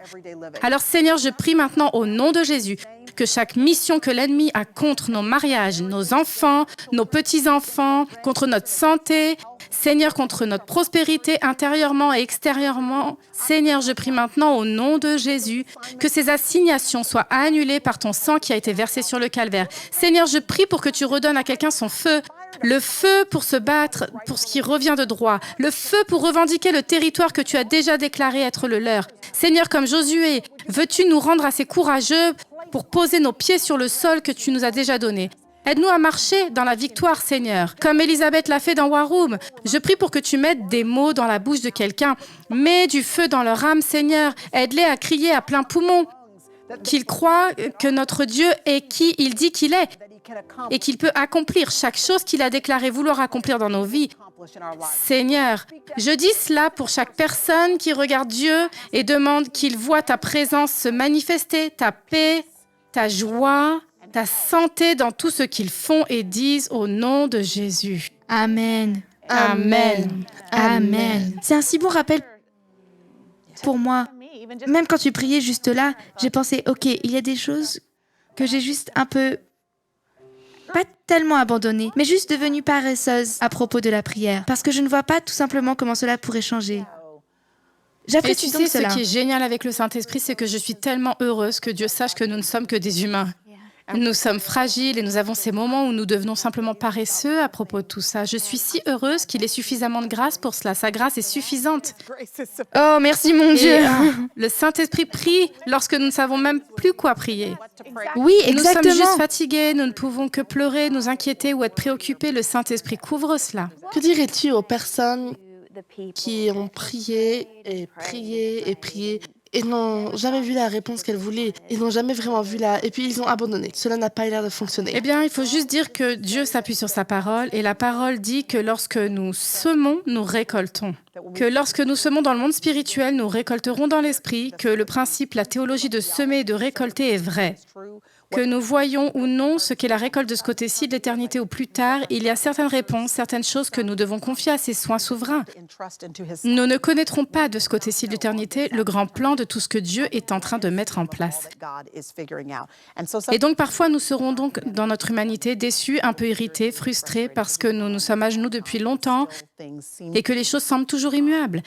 Alors Seigneur, je prie maintenant au nom de Jésus que chaque mission que l'ennemi a contre nos mariages, nos enfants, nos petits-enfants, contre notre santé, Seigneur, contre notre prospérité intérieurement et extérieurement, Seigneur, je prie maintenant au nom de Jésus que ces assignations soient annulées par ton sang qui a été versé sur le calvaire. Seigneur, je prie pour que tu redonnes à quelqu'un son feu, le feu pour se battre pour ce qui revient de droit, le feu pour revendiquer le territoire que tu as déjà déclaré être le leur. Seigneur, comme Josué, veux-tu nous rendre assez courageux pour poser nos pieds sur le sol que tu nous as déjà donné? Aide-nous à marcher dans la victoire, Seigneur. Comme Élisabeth l'a fait dans War Room, je prie pour que tu mettes des mots dans la bouche de quelqu'un. Mets du feu dans leur âme, Seigneur. Aide-les à crier à plein poumon qu'ils croient que notre Dieu est qui il dit qu'il est et qu'il peut accomplir chaque chose qu'il a déclaré vouloir accomplir dans nos vies. Seigneur, je dis cela pour chaque personne qui regarde Dieu et demande qu'il voit ta présence se manifester, ta paix, ta joie, ta santé dans tout ce qu'ils font et disent au nom de Jésus. Amen. Amen. Amen. C'est un si bon rappel pour moi. Même quand tu priais juste là, j'ai pensé, ok, il y a des choses que j'ai juste un peu, pas tellement abandonnées, mais juste devenues paresseuses à propos de la prière, parce que je ne vois pas tout simplement comment cela pourrait changer. Et J'apprécie tu donc sais, cela. ce qui est génial avec le Saint-Esprit, c'est que je suis tellement heureuse que Dieu sache que nous ne sommes que des humains. Nous sommes fragiles et nous avons ces moments où nous devenons simplement paresseux à propos de tout ça. Je suis si heureuse qu'il ait suffisamment de grâce pour cela. Sa grâce est suffisante. Oh, merci mon Dieu. Et, le Saint-Esprit prie lorsque nous ne savons même plus quoi prier. Oui, Nous sommes exactement. juste fatigués, nous ne pouvons que pleurer, nous inquiéter ou être préoccupés. Le Saint-Esprit couvre cela. Que dirais-tu aux personnes qui ont prié et prié et prié et n'ont jamais vu la réponse qu'elles voulaient et n'ont jamais vraiment vu et puis ils ont abandonné. Cela n'a pas l'air de fonctionner. Eh bien, il faut juste dire que Dieu s'appuie sur sa parole et la parole dit que lorsque nous semons, nous récoltons. Que lorsque nous semons dans le monde spirituel, nous récolterons dans l'esprit, que le principe, la théologie de semer et de récolter est vrai. Que nous voyons ou non ce qu'est la récolte de ce côté-ci de l'éternité ou plus tard, il y a certaines réponses, certaines choses que nous devons confier à ses soins souverains. Nous ne connaîtrons pas de ce côté-ci de l'éternité le grand plan de tout ce que Dieu est en train de mettre en place. Et donc parfois nous serons donc dans notre humanité déçus, un peu irrités, frustrés parce que nous nous sommes à genoux depuis longtemps et que les choses semblent toujours immuables.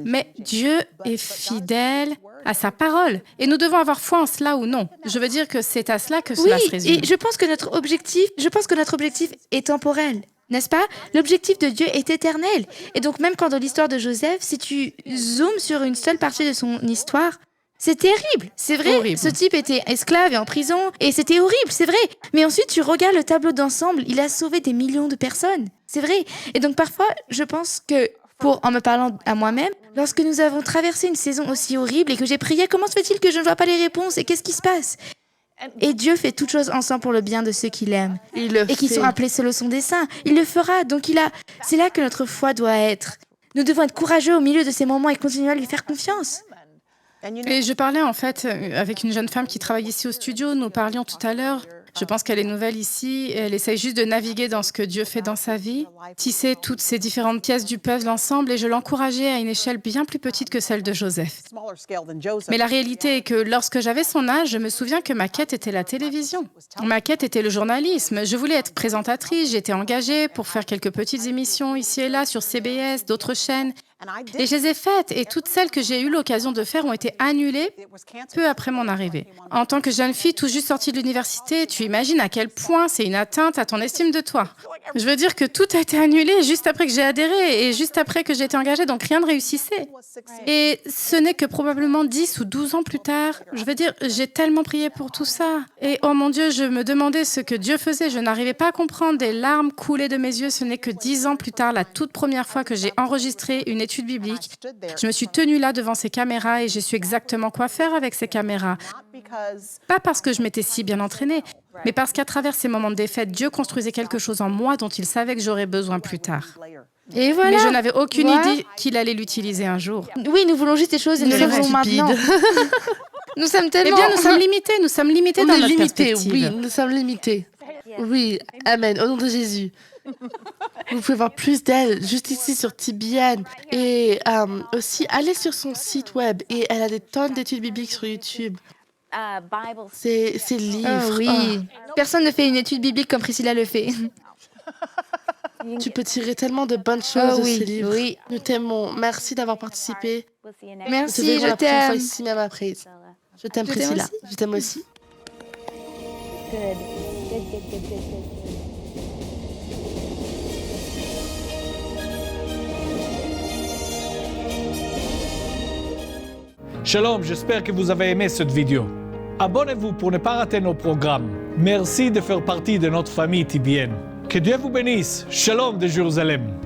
Mais Dieu est fidèle à sa parole et nous devons avoir foi en cela ou non. Je veux dire que c'est à cela que cela se résume. Et je pense que notre objectif est temporel. N'est-ce pas? L'objectif de Dieu est éternel. Et donc même quand dans l'histoire de Joseph, si tu zoomes sur une seule partie de son histoire, c'est terrible, c'est vrai. Horrible. Ce type était esclave et en prison, et c'était horrible, c'est vrai. Mais ensuite, tu regardes le tableau d'ensemble, il a sauvé des millions de personnes, c'est vrai. Et donc parfois, je pense que en me parlant à moi-même, lorsque nous avons traversé une saison aussi horrible et que j'ai prié, comment se fait-il que je ne vois pas les réponses et qu'est-ce qui se passe? Et Dieu fait toutes choses ensemble pour le bien de ceux qu'il aime et qui sont appelés selon son dessein. Il le fera, donc c'est là que notre foi doit être. Nous devons être courageux au milieu de ces moments et continuer à lui faire confiance. Et je parlais en fait avec une jeune femme qui travaille ici au studio. Nous parlions tout à l'heure. Je pense qu'elle est nouvelle ici. Et elle essaye juste de naviguer dans ce que Dieu fait dans sa vie, tisser toutes ces différentes pièces du puzzle ensemble. Et je l'encourageais à une échelle bien plus petite que celle de Joseph. Mais la réalité est que lorsque j'avais son âge, je me souviens que ma quête était la télévision. Ma quête était le journalisme. Je voulais être présentatrice. J'étais engagée pour faire quelques petites émissions ici et là sur CBS, d'autres chaînes. Et je les ai faites, et toutes celles que j'ai eu l'occasion de faire ont été annulées peu après mon arrivée. En tant que jeune fille tout juste sortie de l'université, tu imagines à quel point c'est une atteinte à ton estime de toi. Je veux dire que tout a été annulé juste après que j'ai adhéré et juste après que j'ai été engagée, donc rien ne réussissait. Et ce n'est que probablement 10 ou 12 ans plus tard, je veux dire, j'ai tellement prié pour tout ça. Et oh mon Dieu, je me demandais ce que Dieu faisait, je n'arrivais pas à comprendre, des larmes coulaient de mes yeux. Ce n'est que 10 ans plus tard, la toute première fois que j'ai enregistré une étude biblique, je me suis tenue là devant ces caméras et j'ai su exactement quoi faire avec ces caméras. Pas parce que je m'étais si bien entraînée, mais parce qu'à travers ces moments de défaite, Dieu construisait quelque chose en moi dont il savait que j'aurais besoin plus tard. Et voilà. Mais je n'avais aucune idée qu'il allait l'utiliser un jour. Oui, nous voulons juste des choses et nous les voulons maintenant. Nous sommes tellement... Eh bien, nous sommes limités dans notre perspective. Oui, nous sommes limités. Oui, amen, au nom de Jésus. Vous pouvez voir plus d'elle juste ici sur TBN. Et aussi, allez sur son site web et elle a des tonnes d'études bibliques sur YouTube. Ces livres. Oh, oui. Personne ne fait une étude biblique comme Priscilla le fait. Tu peux tirer tellement de bonnes choses de oui, ces livres. oui. Nous t'aimons. Merci d'avoir participé. Merci, je t'aime. Ici même après. Je t'aime, Je t'aime Priscilla. aussi. Je t'aime aussi. Shalom, j'espère que vous avez aimé cette vidéo. Abonnez-vous pour ne pas rater nos programmes. Merci de faire partie de notre famille TBN. Que Dieu vous bénisse. Shalom de Jérusalem.